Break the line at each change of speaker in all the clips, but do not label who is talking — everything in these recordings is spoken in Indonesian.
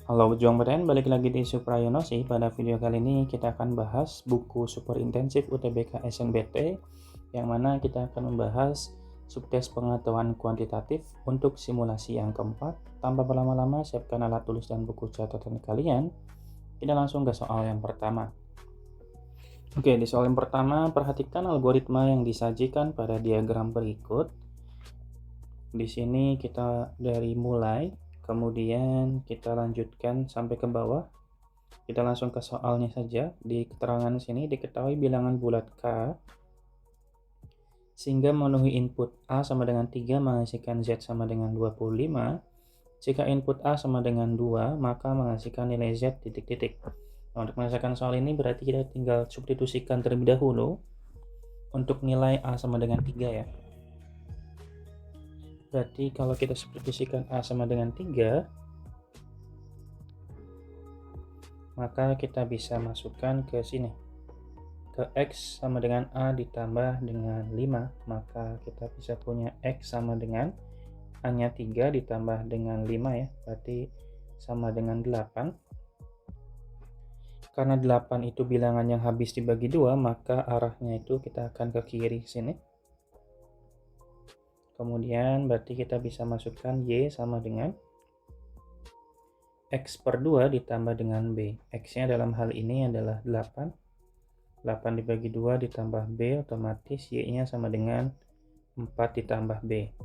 Halo pejuang PTN, balik lagi di Suprayonosi. Pada video kali ini kita akan bahas buku super intensif UTBK SNBT, yang mana kita akan membahas subtes pengetahuan kuantitatif untuk simulasi yang keempat. Tanpa berlama-lama, siapkan alat tulis dan buku catatan kalian. Kita langsung ke soal yang pertama. Oke, di soal yang pertama, perhatikan algoritma yang disajikan pada diagram berikut. Di sini kita dari mulai, kemudian kita lanjutkan sampai ke bawah. Kita langsung ke soalnya saja. Di keterangan sini diketahui bilangan bulat K sehingga memenuhi input A sama dengan 3 menghasilkan Z sama dengan 25. Jika input A sama dengan 2, maka menghasilkan nilai Z titik-titik. Nah, untuk menyelesaikan soal ini berarti kita tinggal substitusikan terlebih dahulu untuk nilai A sama dengan 3 ya. Berarti kalau kita substitusikan A sama dengan 3, maka kita bisa masukkan ke sini. Ke X sama dengan A ditambah dengan 5, maka kita bisa punya X sama dengan A-nya 3 ditambah dengan 5 ya, berarti sama dengan 8. Karena 8 itu bilangan yang habis dibagi 2, maka arahnya itu kita akan ke kiri sini. Kemudian berarti kita bisa masukkan Y sama dengan X per 2 ditambah dengan B. X-nya dalam hal ini adalah 8. 8 dibagi 2 ditambah B, otomatis Y-nya sama dengan 4 ditambah B.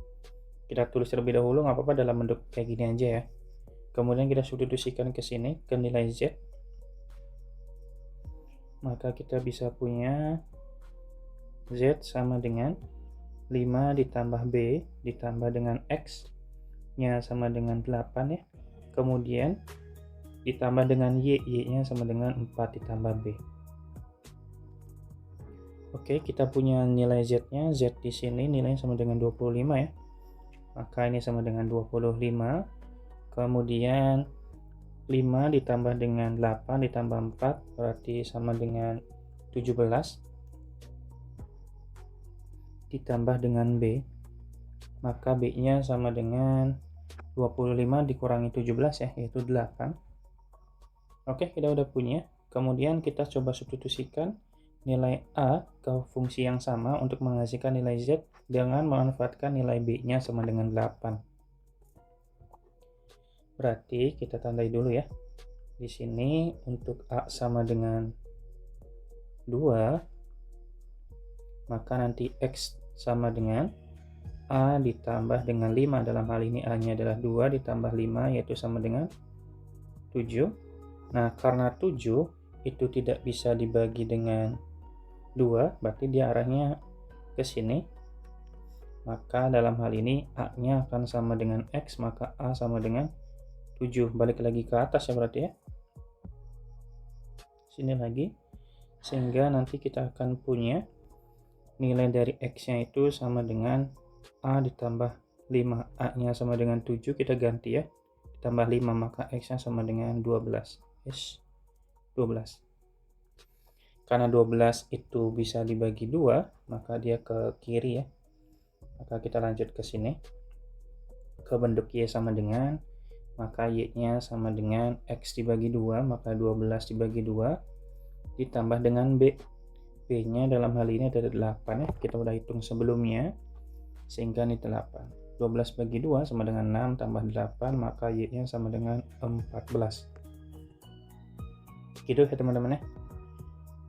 Kita tulis terlebih dahulu, nggak apa-apa dalam bentuk kayak gini aja ya. Kemudian kita substitusikan ke sini, ke nilai Z. Maka kita bisa punya Z sama dengan 5 ditambah B ditambah dengan X-nya sama dengan 8 ya. Kemudian ditambah dengan Y-nya sama dengan 4 ditambah B. Oke, kita punya nilai Z-nya. Z di sini nilainya sama dengan 25 ya. Maka ini sama dengan 25. Kemudian 5 ditambah dengan 8 ditambah 4 berarti sama dengan 17. Ditambah dengan B, maka B-nya sama dengan 25 dikurangi 17 ya, yaitu 8. Oke, kita udah punya. Kemudian kita coba substitusikan nilai A ke fungsi yang sama untuk menghasilkan nilai Z dengan memanfaatkan nilai B-nya sama dengan 8. Berarti kita tandai dulu ya. Di sini untuk A sama dengan 2, maka nanti X sama dengan A ditambah dengan 5. Dalam hal ini A-nya adalah 2 ditambah 5, yaitu sama dengan 7. Nah, karena 7 itu tidak bisa dibagi dengan 2, berarti dia arahnya ke sini. Maka dalam hal ini A-nya akan sama dengan X, maka A sama dengan 7. Balik lagi ke atas ya berarti ya. Sini lagi. Sehingga nanti kita akan punya nilai dari X-nya itu sama dengan A ditambah 5. A-nya sama dengan 7, kita ganti ya. Ditambah 5, maka X-nya sama dengan 12. Yes, 12. Karena 12 itu bisa dibagi 2, maka dia ke kiri ya. Maka kita lanjut ke sini. Ke bentuk Y sama dengan, maka Y-nya sama dengan X dibagi 2, maka 12 dibagi 2. Ditambah dengan B. B-nya dalam hal ini ada 8 ya. Kita udah hitung sebelumnya. Sehingga ini 8. 12 bagi 2 sama dengan 6 tambah 8, maka Y-nya sama dengan 14. Gitu ya teman-teman ya.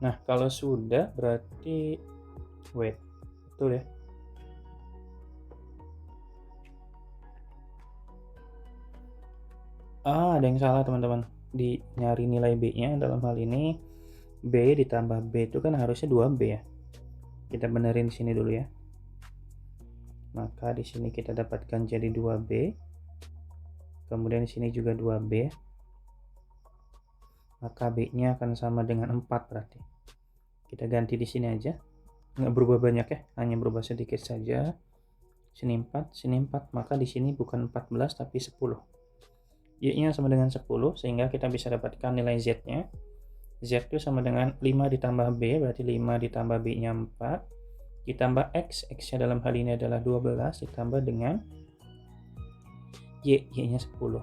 Nah, kalau sudah berarti wait. Betul ya. Ada yang salah teman-teman. Di nyari nilai B-nya dalam hal ini B ditambah B itu kan harusnya 2B ya. Kita benerin di sini dulu ya. Maka di sini kita dapatkan jadi 2B. Kemudian di sini juga 2B. Maka B-nya akan sama dengan 4 berarti. Kita ganti di sini aja. Nggak berubah banyak ya, hanya berubah sedikit saja. Sini 4, sini 4. Maka di sini bukan 14 tapi 10. Y-nya sama dengan 10, sehingga kita bisa dapatkan nilai Z-nya. Z itu sama dengan 5 ditambah B, berarti 5 ditambah B-nya 4. Ditambah X, X-nya dalam hal ini adalah 12, ditambah dengan Y-nya 10.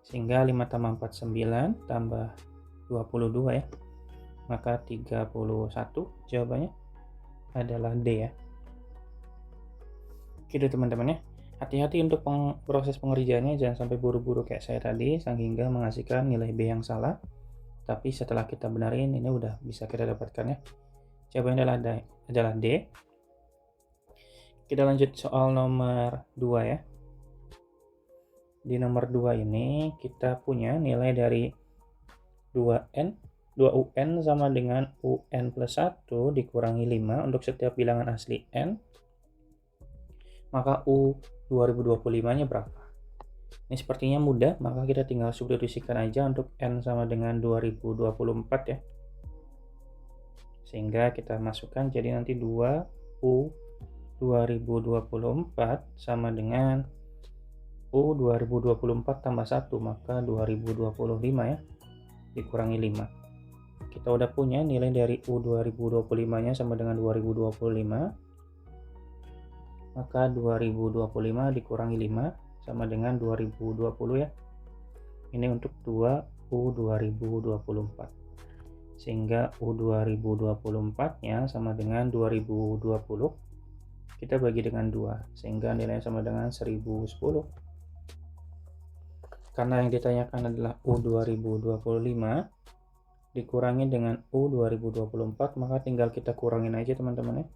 Sehingga 5 tambah 4 9 tambah 22 ya. Maka 31 jawabannya adalah D ya. Gitu teman-teman ya. Hati-hati untuk proses pengerjaannya, jangan sampai buru-buru kayak saya tadi sehingga menghasilkan nilai B yang salah. Tapi setelah kita benarin ini udah bisa kita dapatkan ya. Jawabannya adalah D. Kita lanjut soal nomor 2 ya. Di nomor 2 ini kita punya nilai dari 2UN sama dengan UN plus 1 dikurangi 5 untuk setiap bilangan asli N. Maka U 2025-nya berapa? Ini sepertinya mudah, maka kita tinggal substitusikan aja untuk N sama dengan 2024 ya. Sehingga kita masukkan jadi nanti 2U 2024 sama dengan U 2024 tambah 1, maka 2025 ya, dikurangi 5. Kita udah punya nilai dari U 2025-nya sama dengan 2025. Maka 2025 dikurangi 5 sama dengan 2020 ya. Ini untuk 2U 2024. Sehingga U 2024-nya sama dengan 2020. Kita bagi dengan 2 sehingga nilainya sama dengan 1010. Karena yang ditanyakan adalah U 2025 dikurangi dengan U 2024, maka tinggal kita kurangin aja teman-teman ya.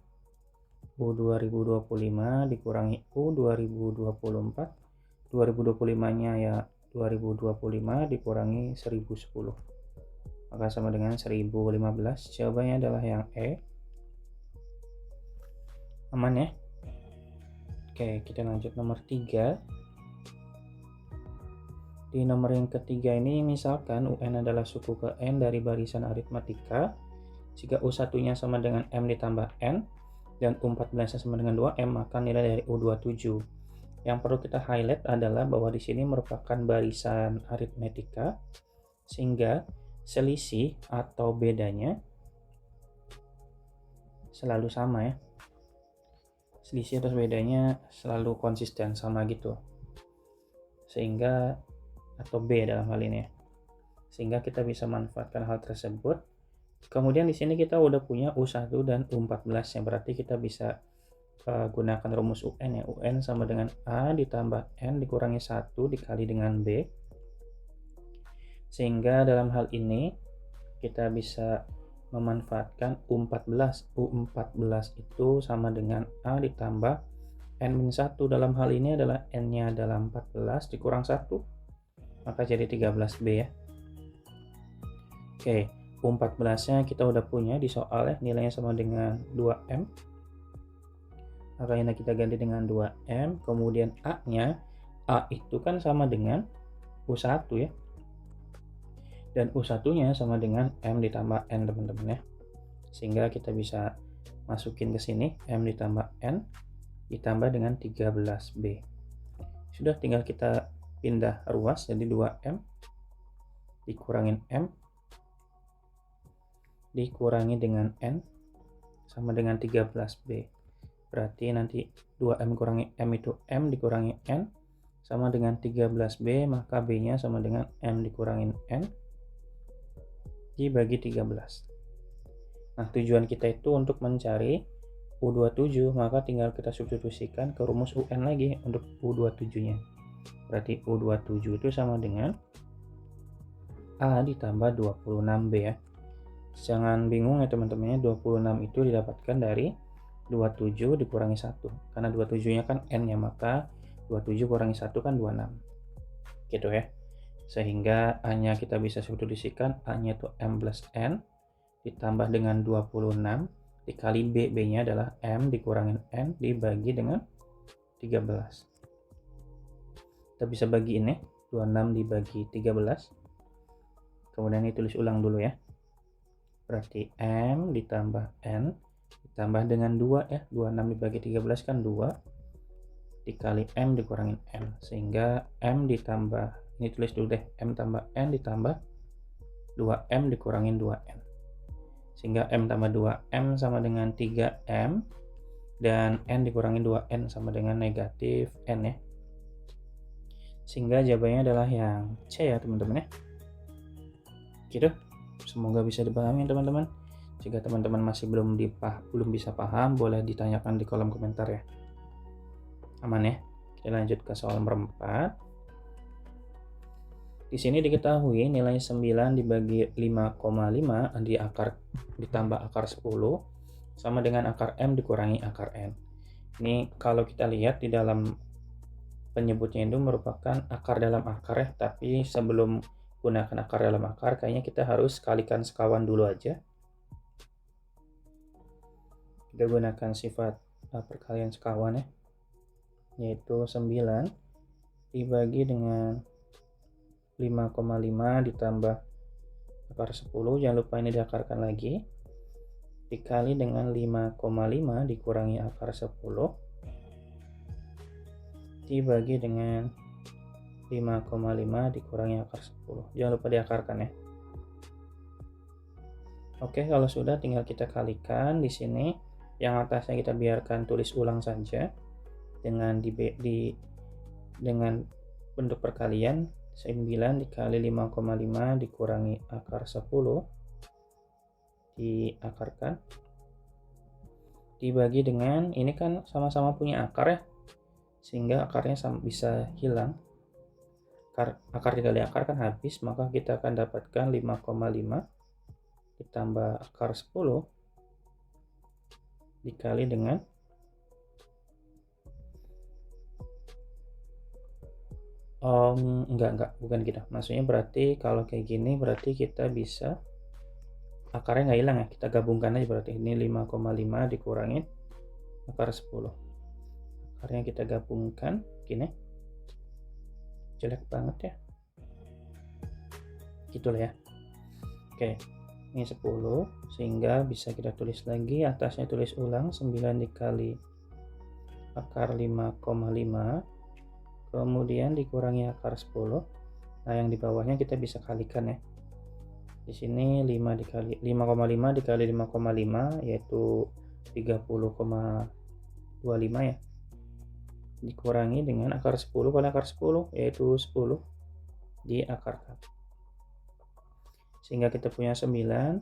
U 2025 dikurangi U 2024, 2025-nya ya 2025 dikurangi 1010, maka sama dengan 1015. Jawabannya adalah yang E. Aman ya. Oke, kita lanjut nomor 3. Di nomor yang ketiga ini misalkan UN adalah suku ke N dari barisan aritmatika. Jika U1-nya sama dengan M ditambah N dan U14-nya sama dengan 2M, maka nilai dari U27. Yang perlu kita highlight adalah bahwa di sini merupakan barisan aritmetika, sehingga selisih atau bedanya selalu sama ya. Selisih atau bedanya selalu konsisten sama gitu. Sehingga atau B dalam hal ini ya. Sehingga kita bisa manfaatkan hal tersebut. Kemudian di sini kita udah punya U1 dan U14 yang berarti kita bisa gunakan rumus UN ya. UN sama dengan A ditambah N dikurangi 1 dikali dengan B. Sehingga dalam hal ini kita bisa memanfaatkan U14. U14 itu sama dengan A ditambah N-1. Dalam hal ini adalah N-nya adalah 14 dikurang 1. Maka jadi 13B ya. Oke. U14-nya kita udah punya di soal ya, nilainya sama dengan 2M. Maka ini kita ganti dengan 2M. Kemudian A-nya, A itu kan sama dengan U1 ya. Dan U1-nya sama dengan M ditambah N teman-teman ya. Sehingga kita bisa masukin ke sini M ditambah N ditambah dengan 13B. Sudah, tinggal kita pindah ruas jadi 2M dikurangin M dikurangi dengan N sama dengan 13B. Berarti nanti 2M kurangi M itu M dikurangi N sama dengan 13B, maka B-nya sama dengan M dikurangin N dibagi 13. Nah, tujuan kita itu untuk mencari U27, maka tinggal kita substitusikan ke rumus UN lagi untuk U27-nya. Berarti U27 itu sama dengan A ditambah 26B ya. Jangan bingung ya teman-temannya, 26 itu didapatkan dari 27 dikurangi 1. Karena 27-nya kan N-nya, maka 27 kurangi 1 kan 26. Gitu ya. Sehingga A-nya kita bisa substitusikan, A-nya itu M plus N ditambah dengan 26 dikali B. B-nya adalah M dikurangin N dibagi dengan 13. Kita bisa bagi ini, 26 dibagi 13. Kemudian ditulis ulang dulu ya. Berarti M ditambah N ditambah dengan 2 ya. 26 dibagi 13 kan 2 dikali M dikurangin N. Sehingga M ditambah, ini tulis dulu deh, M tambah N ditambah 2M dikurangin 2N. Sehingga M tambah 2M sama dengan 3M dan N dikurangin 2N sama dengan negatif N ya. Sehingga jawabannya adalah yang C ya teman-teman ya. Gitu. Semoga bisa dipahami teman-teman. Jika teman-teman masih belum bisa paham, boleh ditanyakan di kolom komentar ya. Aman ya. Kita lanjut ke soal nomor 4. Di sini diketahui nilai 9 dibagi 5,5 ditambah akar 10 sama dengan akar M dikurangi akar N. Ini kalau kita lihat di dalam penyebutnya itu merupakan akar dalam akar ya, tapi sebelum gunakan akar dalam akar kayaknya kita harus kalikan sekawan dulu aja. Kita gunakan sifat perkalian sekawan ya, yaitu 9 dibagi dengan 5,5 ditambah akar 10, jangan lupa ini diakarkan lagi, dikali dengan 5,5 dikurangi akar 10 dibagi dengan 5,5 dikurangi akar 10. Jangan lupa diakarkan ya. Oke, kalau sudah tinggal kita kalikan di sini. Yang atasnya kita biarkan tulis ulang saja dengan dengan bentuk perkalian. 9 dikali 5,5 dikurangi akar 10 diakarkan dibagi dengan, ini kan sama-sama punya akar ya, sehingga akarnya bisa hilang. Akar dikali akar kan habis, maka kita akan dapatkan 5,5 ditambah akar 10 dikali dengan bukan gitu. Maksudnya berarti kalau kayak gini berarti kita bisa akarnya nggak hilang ya, kita gabungkan aja, berarti ini 5,5 dikurangi akar 10. Akarnya kita gabungkan gini. Jelek banget ya. Gitulah ya. Oke. Ini 10 sehingga bisa kita tulis lagi, atasnya tulis ulang 9 dikali akar 5,5 kemudian dikurangi akar 10. Nah, yang di bawahnya kita bisa kalikan ya. Di sini 5,5 dikali 5,5 yaitu 30,25 ya. Dikurangi dengan akar 10 kali akar 10 yaitu 10 diakarkan. Sehingga kita punya 9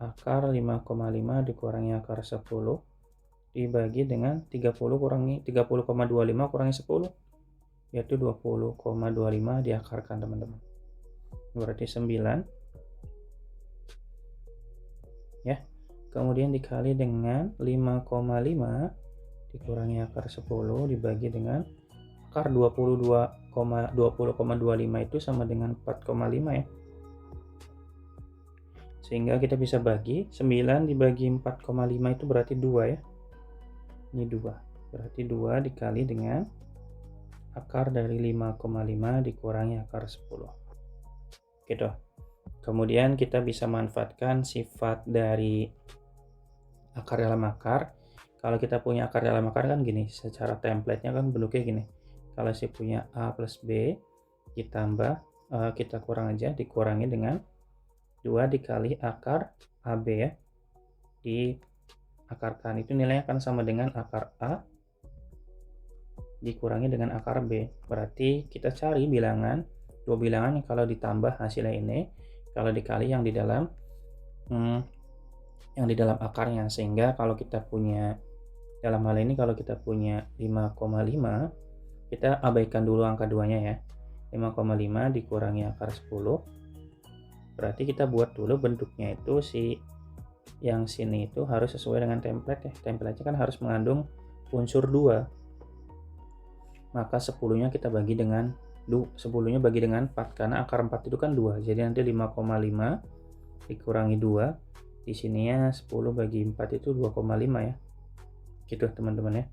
akar 5,5 dikurangi akar 10 dibagi dengan 30,25 kurangi 10 yaitu 20,25 diakarkan teman-teman. Berarti 9 ya. Kemudian dikali dengan 5,5 dikurangi akar 10 dibagi dengan akar 20,25 itu sama dengan 4,5 ya. Sehingga kita bisa bagi 9 dibagi 4,5 itu berarti 2 ya. Ini 2. Berarti 2 dikali dengan akar dari 5,5 dikurangi akar 10. Gitu. Kemudian kita bisa manfaatkan sifat dari akar dalam akar. Kalau kita punya akar dalam akar kan gini, secara template-nya kan bentuknya gini. Kalau saya punya A plus B ditambah, kita kurang aja, dikurangi dengan 2 dikali akar AB ya. Diakarkan, itu nilainya akan sama dengan akar A dikurangi dengan akar B. Berarti kita cari bilangan, dua bilangan yang kalau ditambah hasilnya ini, kalau dikali yang di dalam akarnya. Sehingga kalau kita punya, dalam hal ini kalau kita punya 5,5, kita abaikan dulu angka 2-nya ya. 5,5 dikurangi akar 10. Berarti kita buat dulu bentuknya itu, yang sini itu harus sesuai dengan template ya. Template-nya kan harus mengandung unsur 2. Maka 10-nya kita bagi dengan 10-nya bagi dengan 4 karena akar 4 itu kan 2. Jadi nanti 5,5 dikurangi 2. Di sininya 10 bagi 4 itu 2,5 ya. Gitu teman-teman ya.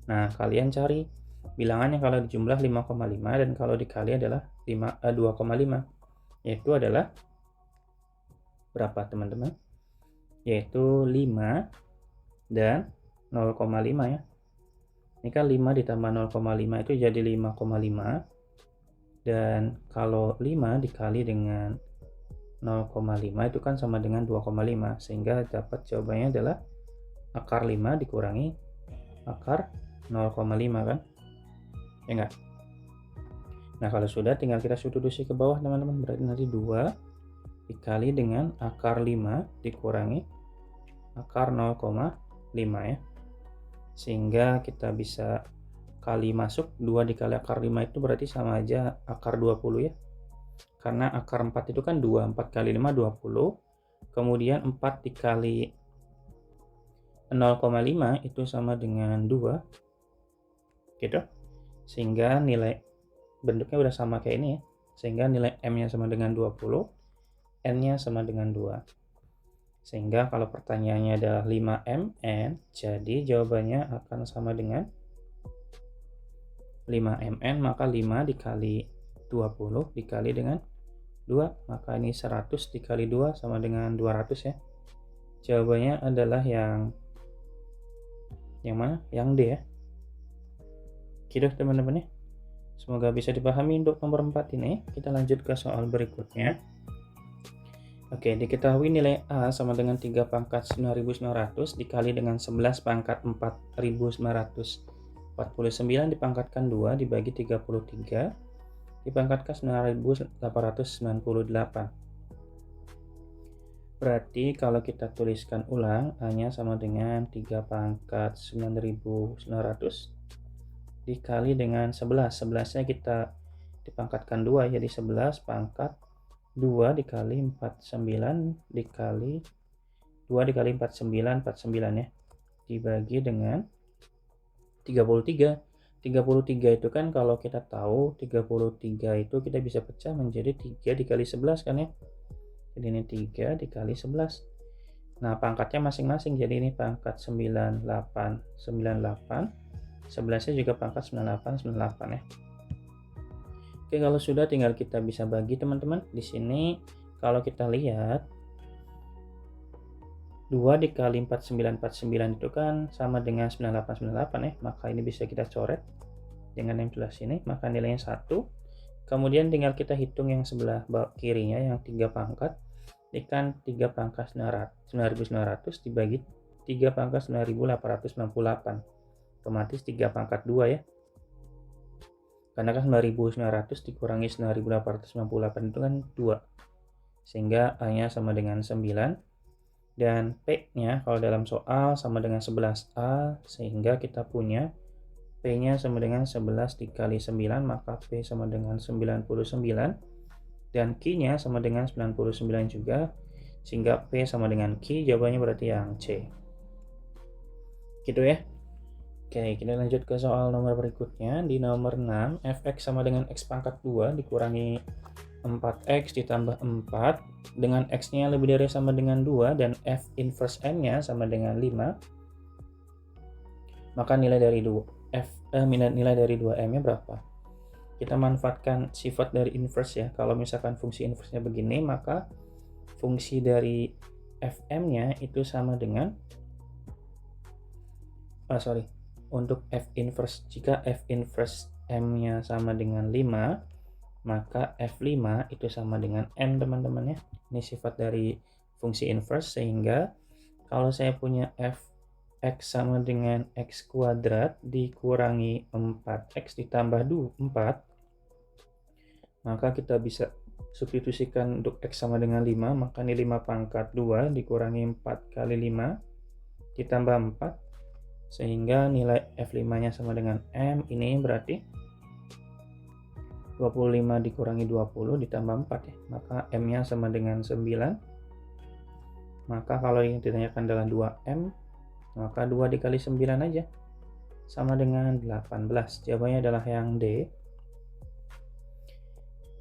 Nah, kalian cari bilangannya kalau dijumlah 5,5 dan kalau dikali adalah 2,5. Yaitu adalah berapa teman-teman? Yaitu 5 dan 0,5 ya. Ini kan 5 ditambah 0,5 itu jadi 5,5. Dan kalau 5 dikali dengan 0,5 itu kan sama dengan 2,5. Sehingga dapat jawabannya adalah akar 5 dikurangi akar 0,5 kan? Ya enggak? Nah, kalau sudah tinggal kita substitusi ke bawah teman-teman. Berarti nanti 2 dikali dengan akar 5 dikurangi akar 0,5 ya. Sehingga kita bisa kali masuk 2 dikali akar 5 itu berarti sama aja akar 20 ya. Karena akar 4 itu kan 2, 4 kali 5 20. Kemudian 4 dikali 0,5 itu sama dengan 2. Gitu. Sehingga nilai bentuknya udah sama kayak ini ya. Sehingga nilai M-nya sama dengan 20, N-nya sama dengan 2. Sehingga kalau pertanyaannya adalah 5mn, jadi jawabannya akan sama dengan 5mn, maka 5 dikali 20 dikali dengan 2, maka ini 100 dikali 2 sama dengan 200 ya. Jawabannya adalah yang mana? Yang D ya. Gitu teman-teman ya. Semoga bisa dipahami untuk nomor 4 ini. Kita lanjut ke soal berikutnya. Oke, diketahui nilai A sama dengan 3 pangkat 9.900 dikali dengan 11 pangkat 4.949 dipangkatkan 2 dibagi 33 dipangkatkan 9.898. Berarti kalau kita tuliskan ulang, A-nya sama dengan 3 pangkat 9.900 dikali dengan 11. 11-nya kita dipangkatkan 2, jadi 11 pangkat 2 dikali 49 dikali 2 dikali 49 ya, dibagi dengan 33. 33 itu kan kalau kita tahu 33 itu kita bisa pecah menjadi 3 dikali 11 kan ya. Jadi ini 3 dikali 11. Nah, pangkatnya masing-masing. Jadi ini pangkat 98 11-nya juga pangkat 98 ya. Oke, kalau sudah tinggal kita bisa bagi teman-teman. Di sini kalau kita lihat 2 dikali 49 itu kan sama dengan 98 ya. Maka ini bisa kita coret dengan yang jelas ini. Maka nilainya 1. Kemudian tinggal kita hitung yang sebelah kirinya yang 3 pangkat. Ini kan 3 pangkat 9.900 dibagi 3 pangkat 9.898. Otomatis 3 pangkat 2 ya. Karena kan 9.900 dikurangi 9.898 itu kan 2. Sehingga A-nya sama dengan 9. Dan P-nya kalau dalam soal sama dengan 11A. Sehingga kita punya P-nya sama dengan 11 dikali 9. Maka P sama dengan 99. Dan Q-nya sama dengan 99 juga. Sehingga P sama dengan Q. Jawabannya berarti yang C. Gitu ya. Oke, kita lanjut ke soal nomor berikutnya. Di nomor 6, fx sama dengan x pangkat 2 dikurangi 4x ditambah 4 dengan x-nya lebih dari sama dengan 2 dan f inverse n-nya sama dengan 5. Maka nilai dari 2m-nya berapa? Kita manfaatkan sifat dari inverse ya. Kalau misalkan fungsi inverse-nya begini, maka fungsi dari fm-nya itu sama dengan untuk f inverse, jika f inverse m-nya sama dengan 5, maka f5 itu sama dengan m teman-teman ya. Ini sifat dari fungsi inverse, sehingga kalau saya punya fx sama dengan x kuadrat dikurangi 4x ditambah 4, maka kita bisa substitusikan untuk x sama dengan 5, maka ini 5 pangkat 2 dikurangi 4 kali 5 ditambah 4, sehingga nilai F5-nya sama dengan M. Ini berarti 25 dikurangi 20 ditambah 4 ya. Maka M-nya sama dengan 9. Maka kalau yang ditanyakan adalah 2M, maka 2 dikali 9 aja. Sama dengan 18. Jawabannya adalah yang D.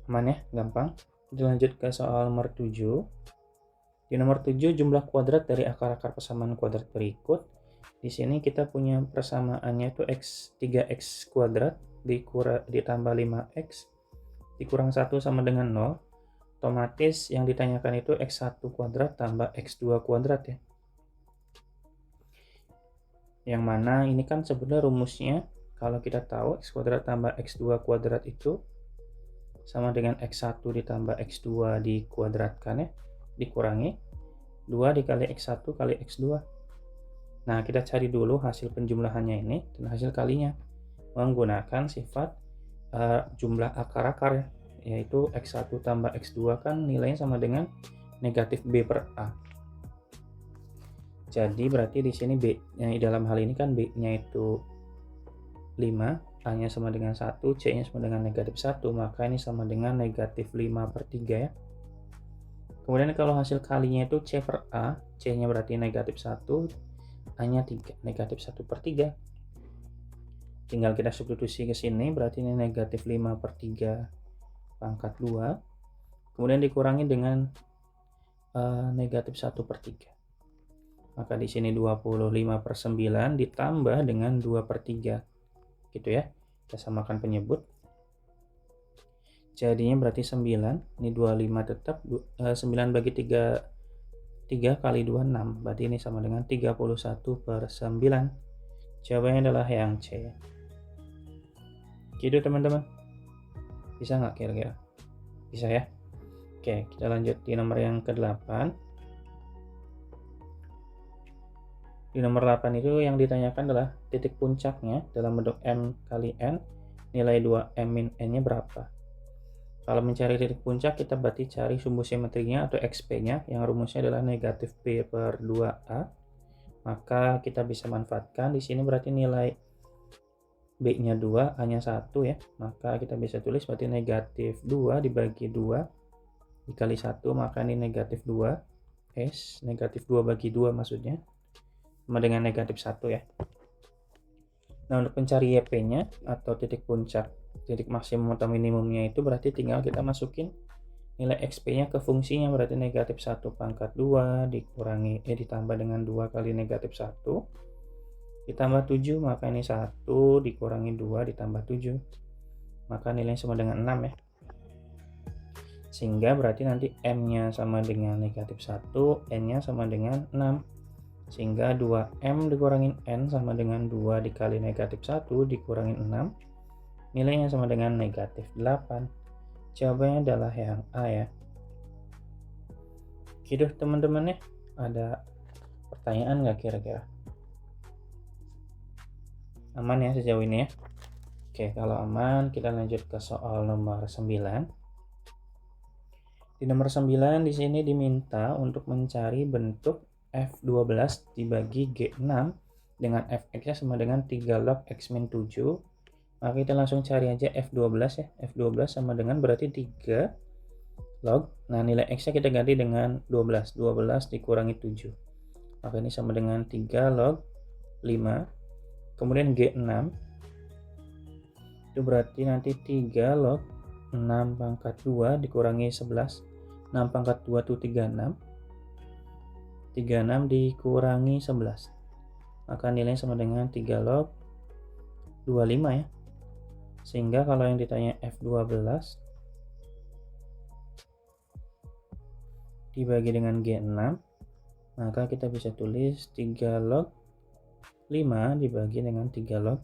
Aman ya, gampang. Kita lanjut ke soal nomor 7. Di nomor 7, jumlah kuadrat dari akar-akar persamaan kuadrat berikut. Di sini kita punya persamaannya itu 3x kuadrat ditambah 5x dikurang 1 sama dengan 0. Otomatis yang ditanyakan itu x1 kuadrat tambah x2 kuadrat ya. Yang mana ini kan sebenarnya rumusnya kalau kita tahu x kuadrat tambah x2 kuadrat itu sama dengan x1 ditambah x2 dikuadratkan ya, dikurangi 2 dikali x1 kali x2. Nah, kita cari dulu hasil penjumlahannya ini dan hasil kalinya menggunakan sifat jumlah akar-akar ya, yaitu X1 tambah X2 kan nilainya sama dengan negatif B per A. Jadi berarti di sini B-nya dalam hal ini kan B-nya itu 5, A-nya sama dengan 1, C-nya sama dengan negatif 1, maka ini sama dengan negatif 5 per 3 ya. Kemudian kalau hasil kalinya itu C per A, C-nya berarti negatif 1, A-nya 3, negatif 1 per 3. Tinggal kita substitusi ke sini, berarti ini negatif 5 per 3 pangkat 2. Kemudian dikurangi dengan negatif 1 per 3. Maka di sini 25 per 9 ditambah dengan 2 per 3. Gitu ya. Kita samakan penyebut. Jadinya berarti 9. Ini 25 tetap. 9 bagi 3 kali 2, 6. Berarti ini sama dengan 31 per 9. Jawabannya adalah yang C. Gitu teman-teman. Bisa nggak kira-kira? Bisa ya? Oke, kita lanjut di nomor yang ke-8. Di nomor 8 itu yang ditanyakan adalah titik puncaknya dalam bentuk M kali N, nilai 2M min N-nya berapa? Kalau mencari titik puncak, kita berarti cari sumbu simetrinya atau XP-nya, yang rumusnya adalah negatif B per 2A. Maka kita bisa manfaatkan, di sini berarti nilai B-nya 2, A-nya 1 ya. Maka kita bisa tulis berarti negatif 2 dibagi 2 dikali 1, maka ini negatif 2 S, negatif 2 bagi 2 maksudnya, sama dengan negatif 1 ya. Nah, untuk mencari YP-nya atau titik puncak, titik maksimum atau minimumnya itu berarti tinggal kita masukin nilai XP-nya ke fungsinya, berarti negatif 1 pangkat 2 dikurangi ditambah dengan 2 kali negatif 1 ditambah 7, maka ini 1 dikurangi 2 ditambah 7, maka nilainya sama dengan 6 ya. Sehingga berarti nanti M-nya sama dengan negatif 1, N-nya sama dengan 6. Sehingga 2M dikurangin N sama dengan 2 dikali negatif 1 dikurangin 6. Nilainya sama dengan negatif 8. Jawabannya adalah yang A ya. Gitu teman-teman ya. Ada pertanyaan nggak kira-kira? Aman ya sejauh ini ya. Oke, kalau aman kita lanjut ke soal nomor 9. Di nomor 9 di sini diminta untuk mencari bentuk F12 dibagi G6 dengan Fx-nya sama dengan 3 log X min 7. Maka kita langsung cari aja F12 ya. F12 sama dengan berarti 3 log. Nah, nilai X-nya kita ganti dengan 12. 12 dikurangi 7. Maka ini sama dengan 3 log 5. Kemudian G6. Itu berarti nanti 3 log 6 pangkat 2 dikurangi 11. 6 pangkat 2 itu 36. 36 dikurangi 11. Maka nilainya sama dengan 3 log 25 ya. Sehingga kalau yang ditanya F12 dibagi dengan G6, maka kita bisa tulis 3 log 5 dibagi dengan 3 log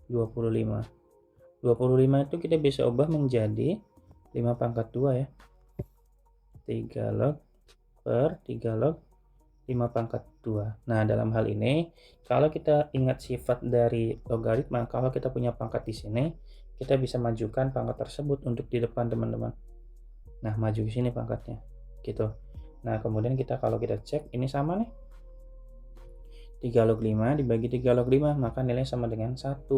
25. 25 itu kita bisa ubah menjadi 5 pangkat 2 ya. 3 log per 3 log 5 pangkat 2. Nah, dalam hal ini kalau kita ingat sifat dari logaritma, kalau kita punya pangkat di sini, kita bisa majukan pangkat tersebut untuk di depan teman-teman. Nah, maju ke sini pangkatnya. Gitu. Nah, kemudian kalau kita cek ini sama nih. 3 log 5 dibagi 3 log 5, maka nilai sama dengan 1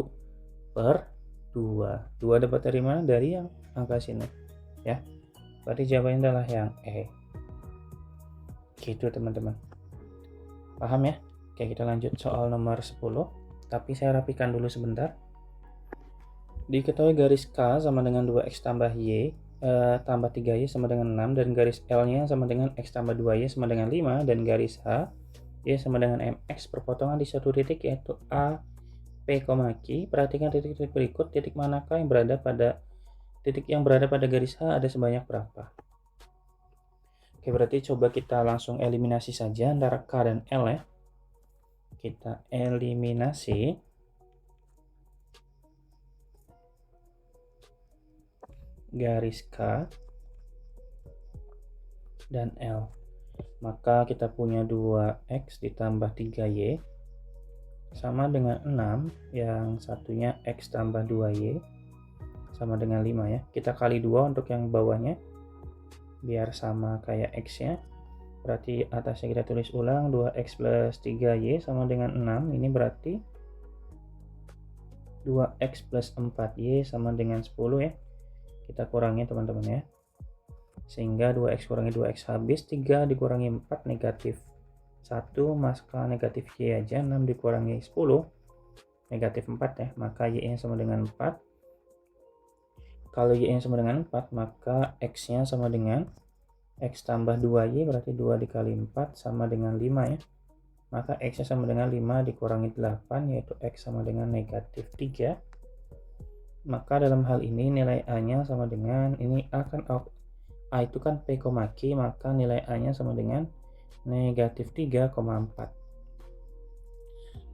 per 2. 2 dapat dari mana? Dari yang angka sini. Ya. Berarti jawabannya adalah yang E. Gitu teman-teman. Paham ya? Oke, kita lanjut soal nomor 10. Tapi saya rapikan dulu sebentar. Diketahui garis K sama dengan 2X tambah Y tambah 3Y sama dengan 6, dan garis L-nya sama dengan X tambah 2Y sama dengan 5, dan garis H Y sama dengan MX berpotongan di satu titik yaitu A, P, Q. Perhatikan titik-titik berikut, titik manakah yang berada pada garis H ada sebanyak berapa? Oke, berarti coba kita langsung eliminasi saja antara K dan L ya. Kita eliminasi. Garis K dan L. Maka kita punya 2X ditambah 3Y sama dengan 6, yang satunya X tambah 2Y sama dengan 5 ya. Kita kali 2 untuk yang bawahnya biar sama kayak X nya. Berarti atasnya kita tulis ulang 2X plus 3Y sama dengan 6. Ini berarti 2X plus 4Y sama dengan 10 ya. Kita kurangi teman-teman ya. Sehingga 2X kurangi 2X habis, 3 dikurangi 4 negatif 1, maka negatif Y aja. 6 dikurangi 10 negatif 4 ya, maka Y nya sama dengan 4. Kalau Y nya sama dengan 4, maka X nya sama dengan X tambah 2Y, berarti 2 dikali 4 sama dengan 5 ya. Maka X nya sama dengan 5 dikurangi 8, yaitu X sama dengan negatif 3. Maka dalam hal ini nilai A nya sama dengan, ini A kan A itu kan P, Q, maka nilai A nya sama dengan negatif 3,4.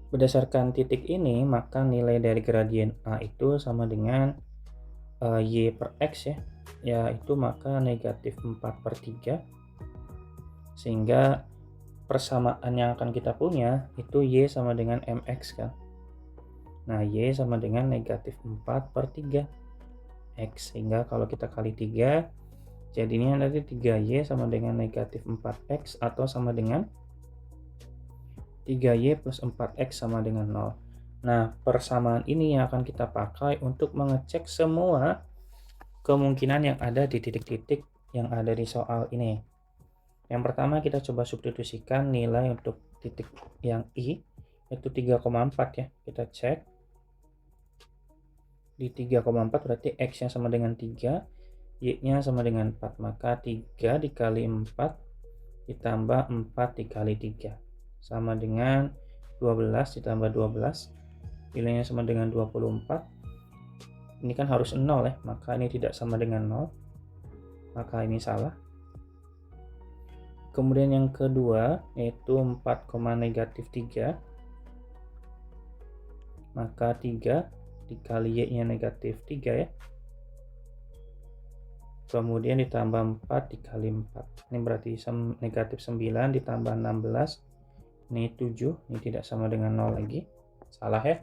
Berdasarkan titik ini, maka nilai dari gradien A itu sama dengan Y per X ya, yaitu maka negatif 4/3. Sehingga persamaan yang akan kita punya itu Y sama dengan MX kan. Nah, Y sama dengan negatif 4/3 X. Sehingga kalau kita kali 3, jadinya nanti 3Y sama dengan negatif 4X, atau sama dengan 3Y plus 4X sama dengan 0. Nah, persamaan ini yang akan kita pakai untuk mengecek semua kemungkinan yang ada di titik-titik yang ada di soal ini. Yang pertama kita coba substitusikan nilai untuk titik yang I, yaitu 3,4 ya. Kita cek. Di 3,4 berarti X nya sama dengan 3, Y nya sama dengan 4. Maka 3 dikali 4 ditambah 4 dikali 3. Sama dengan 12 ditambah 12. Nilainya sama dengan 24. Ini kan harus 0 ya, maka ini tidak sama dengan 0. Maka ini salah. Kemudian yang kedua yaitu 4, negatif 3. Maka 3 dikali Y nya negatif 3 ya. Kemudian ditambah 4 dikali 4. Ini berarti negatif 9 ditambah 16. Ini 7. Ini tidak sama dengan 0 lagi. Salah ya.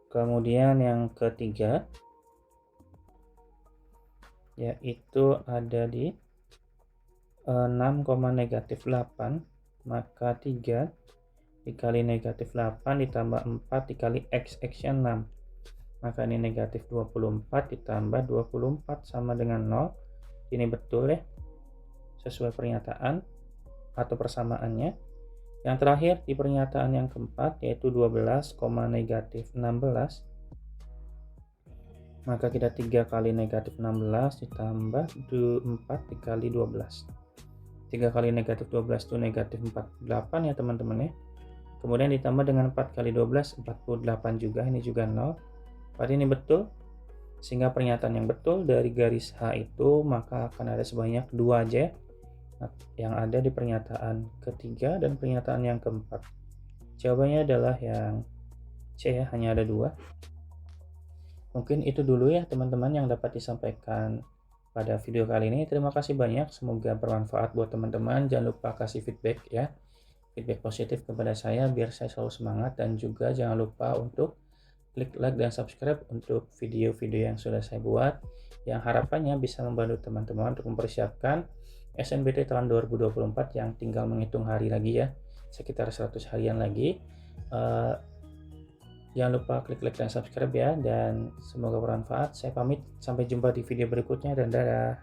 Kemudian yang ketiga yaitu ada di 6, negatif 8. Maka 3 dikali negatif 8 ditambah 4 dikali X nya 6. Maka ini negatif 24 ditambah 24 sama dengan 0. Ini betul ya, sesuai pernyataan atau persamaannya. Yang terakhir di pernyataan yang keempat yaitu 12, negatif 16. Maka kita 3 kali negatif 16 ditambah 4 dikali 12. 3 kali negatif 12 itu negatif 48 ya teman-teman ya. Kemudian ditambah dengan 4 kali 12, 48 juga, ini juga 0. Berarti ini betul. Sehingga pernyataan yang betul dari garis H itu maka akan ada sebanyak 2 aja yang ada di pernyataan ketiga dan pernyataan yang keempat. Jawabannya adalah yang C ya, hanya ada 2. Mungkin itu dulu ya teman-teman yang dapat disampaikan pada video kali ini. Terima kasih banyak, semoga bermanfaat buat teman-teman. Jangan lupa kasih feedback ya, feedback positif kepada saya biar saya selalu semangat, dan juga jangan lupa untuk klik like dan subscribe untuk video-video yang sudah saya buat, yang harapannya bisa membantu teman-teman untuk mempersiapkan SNBT tahun 2024 yang tinggal menghitung hari lagi ya, sekitar 100 harian lagi. Jangan lupa klik like dan subscribe ya, dan semoga bermanfaat. Saya pamit, sampai jumpa di video berikutnya dan dadah.